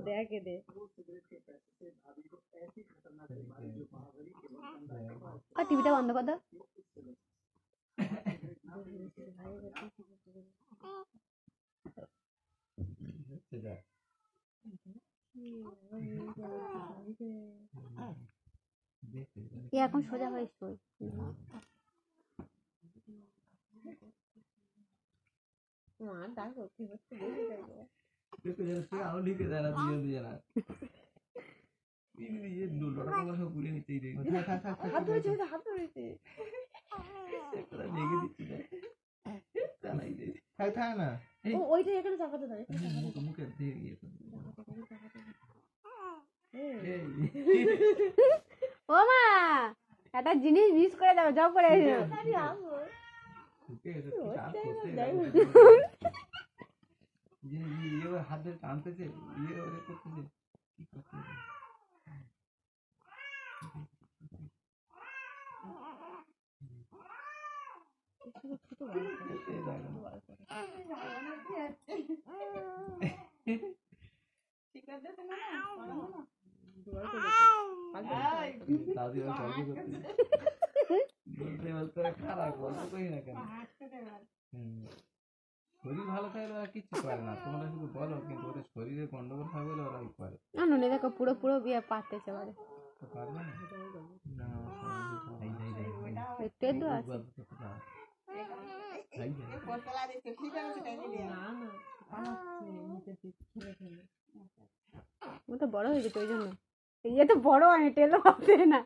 দেখে দে আর টিভিটা বন্ধ কর দাও এখন সোজা হয়েছ ওইটা এখানে চাপাতে দেয় ও মা একটা জিনিস মিস করে যাও যাও করে হাত ধরে টানতেছে করতেছে শরীর ভালো থাকলে ওরা কিছু পারে না তোমরা শুধু বলো কিন্তু ওদের শরীরে গন্ডগোল হয় বলে ওরা করে না দেখো পুরো পুরো বিয়ে পারতেছে বলে পারবে না ও তো বড় হয়ে যেত ওই জন্য ইয়ে তো বড় হয় টেলো হবে না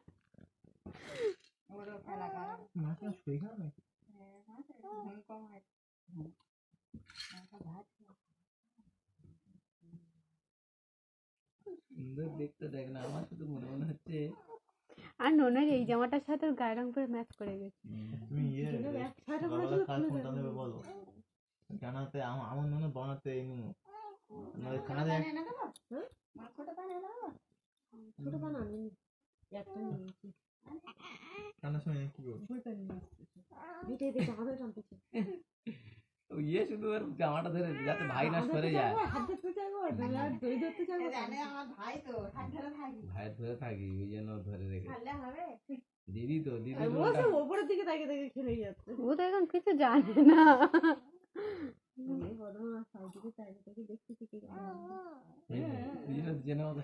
দেখতে দেখ না আমার শুধু মনে হচ্ছে আর নোনার এই জামাটার সাথে গায়ের রং করে ম্যাচ করে গেছে বলো জানাতে আমার মনে বানাতে কানাডা ইয়ে শুধু ওর জামাটা ধরে যাতে ভাই না সরে যায় ভাই ধরে থাকি ওই জন্য ধরে রেখে দিদি তো দিদি ওপরের দিকে তাকিয়ে তাকিয়ে খেলে যাচ্ছে ও তো এখন কিছু জানে না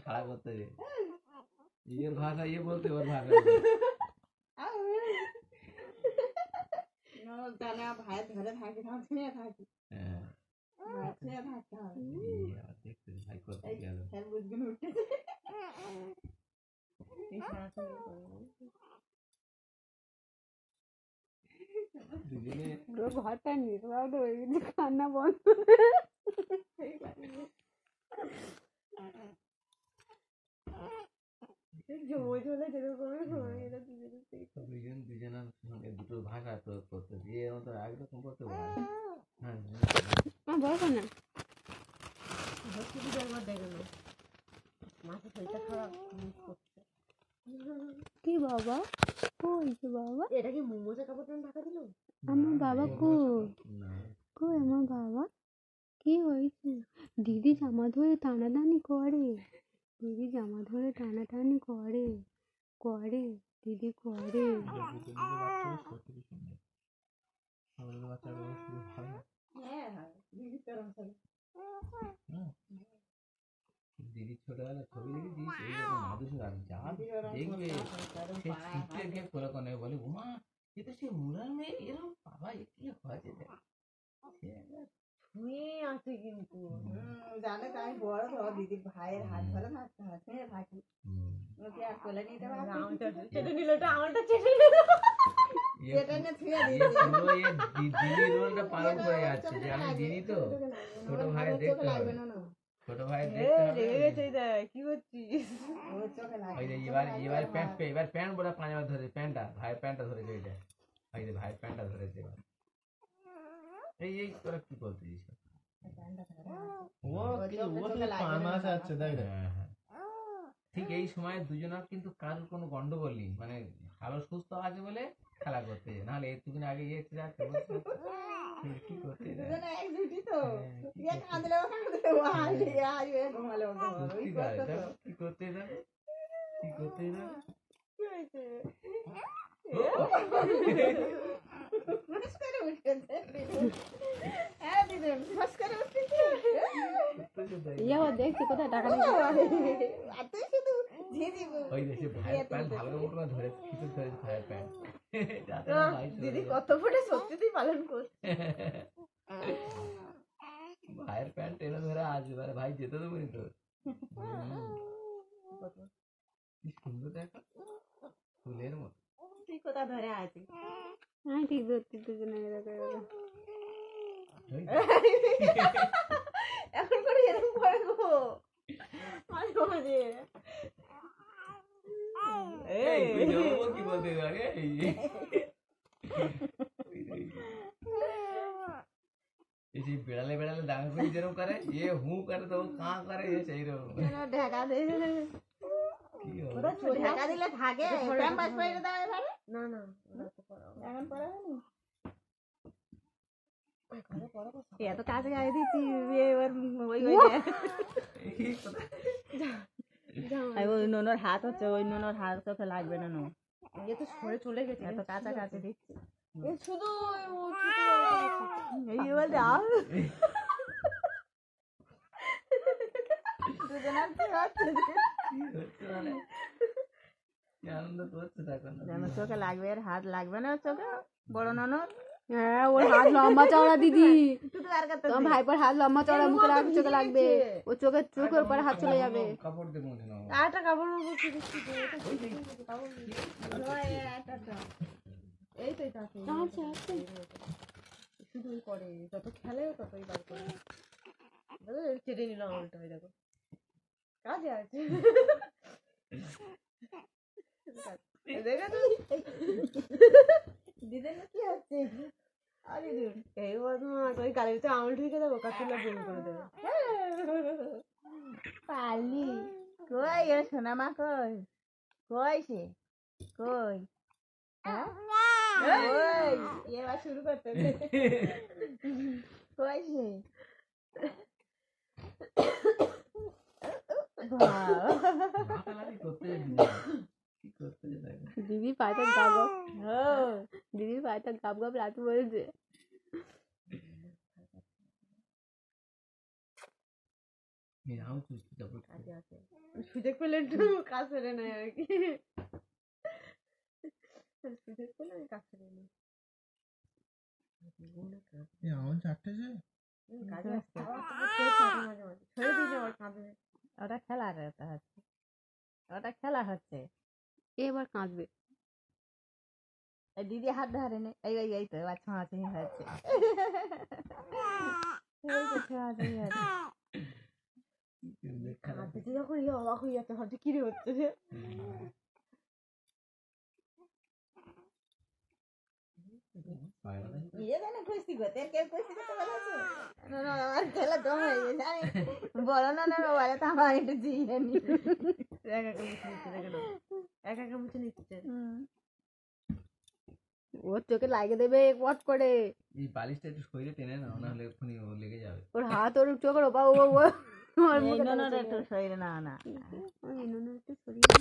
সারা করতে ইয়ের ভাষা ইয়ে বলতে ওর ভাষা ভাই ধরে থাকি থাকি ভাই করতে গেল ঘরটা কান্না বন্ধ দুজনের সঙ্গে দুটো ভাষা প্রয়োগ করতে দিয়ে আমাদের একরকম করতে পারে কি বাবা কইছে বাবা এটা কি মোমোজের কাপড় ঢাকা দিল আমার বাবা কই আমার বাবা কি হয়েছে দিদি জামা ধরে টানাটানি করে দিদি জামা ধরে টানাটানি করে দিদি করে দিদি ছোটবেলা ছবি দেখেছিস এইরকম মাদুর যা দেখবে সে শীতের গিয়ে কোলে বলে উমা এ তো সে মুরার মেয়ে এরকম বাবা কি হয়েছে আছে কিন্তু জানে তো আমি বড় তো দিদির ভাইয়ের হাত ধরে থাকতে হয় থাকি ওকে আর কোলে নিতে পারবে চেটে নিল ওটা আমারটা চেটে নিল চেটে নিয়ে ছুঁয়ে দিয়েছে দিদি রোলটা পালন করে যাচ্ছে যে আমি দিদি তো ছোট ভাই দেখতে হবে ছোট ভাই দেখতে হবে কি হচ্ছিস ওর চোখে লাগে এবার প্যান্ট বড় পাঁজা ধরে প্যান্টটা ভাই প্যান্টটা ধরেছে এইটা ভাই প্যান্টটা ধরেছে এবার এই তোরা কি বলছিস ঠিক এই সময় দুজনের কিন্তু কারোর কোনো গন্ডগোল নেই মানে ভালো সুস্থ আছে বলে খেলা করতে নাহলে একটুদিন আগে কি করতে পরিষ্কার দেখো কি করতে দেখো কি করতে দেখো কি হয়েছে ফস করে উঠেছে হ্যাঁ দিদুন ফস করে উঠেছে ইয়ে আবার দেখছি কোথায় টাকা নেই আর তুই শুধু ঝিঝি ওই দেশে ভাইয়ের প্যান্ট ভালো করে ধরে কিছু ধরে ভাইয়ের প্যান্ট দিদি কত ফুটে সত্যি পালন করছে ভাইয়ের প্যান্ট টেনে ধরে আসবে আরে ভাই যেতে দেবো তো কি সুন্দর দেখো ফুলের মতো তুই কোথা ধরে আছিস হ্যাঁ ঠিক ধরছি দুজনে এরকম এখন করে এরকম করে গো মাঝে মাঝে এই তুই যাবো কি বলতে লাগে এই যে বেড়ালে বেড়ালে ডাঙা করে যেরকম করে এ হু করে তো কাঁ করে এ সেই রকম ঢাকা দে কি হবে ঢাকা দিলে থাকে প্যাম্পাস পরে দাও এবারে না না এখন পরে হয়নি এত কাছে গায়ে দিচ্ছি এবার ওই ওই ওই নোনর হাত হচ্ছে ওই নোনর হাত চোখে লাগবে না নো এ তো সরে চলে গেছে এত কাছাকাছি দিচ্ছি শুধু এই বলছে আর দুজনের কি হচ্ছে আনন্দ করছে তখন চোখে লাগবে আর হাত লাগবে না ওর চোখে বড় ননর হ্যাঁ ওর হাত লম্বা চওড়া দিদি তুই আর কত তোমার ভাইপোর হাত লম্বা চওড়া মুখে লাগবে চোখে লাগবে ও চোখের উপরে হাত চলে যাবে কাপড় দিয়ে মনে নাও আটা কাপড় মুখে দিচ্ছি এই তো এটা শুধুই করে যত খেলে ততই বার করে চেটে নিলাম উল্টো হয়ে দেখো কাজে আছে দিদের কি হচ্ছে আরে দিন এই বদমাস ওই গালের ভিতরে আঙুল ঢুকে দেবো কাকুলা বের করে দেবে পালি কই এ সোনা মা কই কই সে কই ওই এবার শুরু করতে কই সে দিদি পায়টা গাব দিদি পায়টা গাব গাব রাতে বলছে সুযোগ পেলে একটু কাজ করে নেয় আর কি সুযোগ পেলে আমি কাজ করে নিই ওটা খেলা হচ্ছে ওটা খেলা হচ্ছে এবার কাঁদবে দিদি হাত ধরে নে এই এই এই তো এবার ছোঁয়াছুঁই হচ্ছে কাঁদতে যখন অবাক হয়ে যাচ্ছে ভাবছি কি রে হচ্ছে বলো না না বলে তো আমার একটু জিয়ে নি একা মুছে নিচ্ছে ওর চোখে লাগিয়ে দেবে ওয়াট করে এই বালিশটা একটু শরীরে টেনে নাও না হলে এক্ষুনি ও লেগে যাবে ওর হাত ওর চোখের ওপা ও একটু শরীরে না একটু শরীরে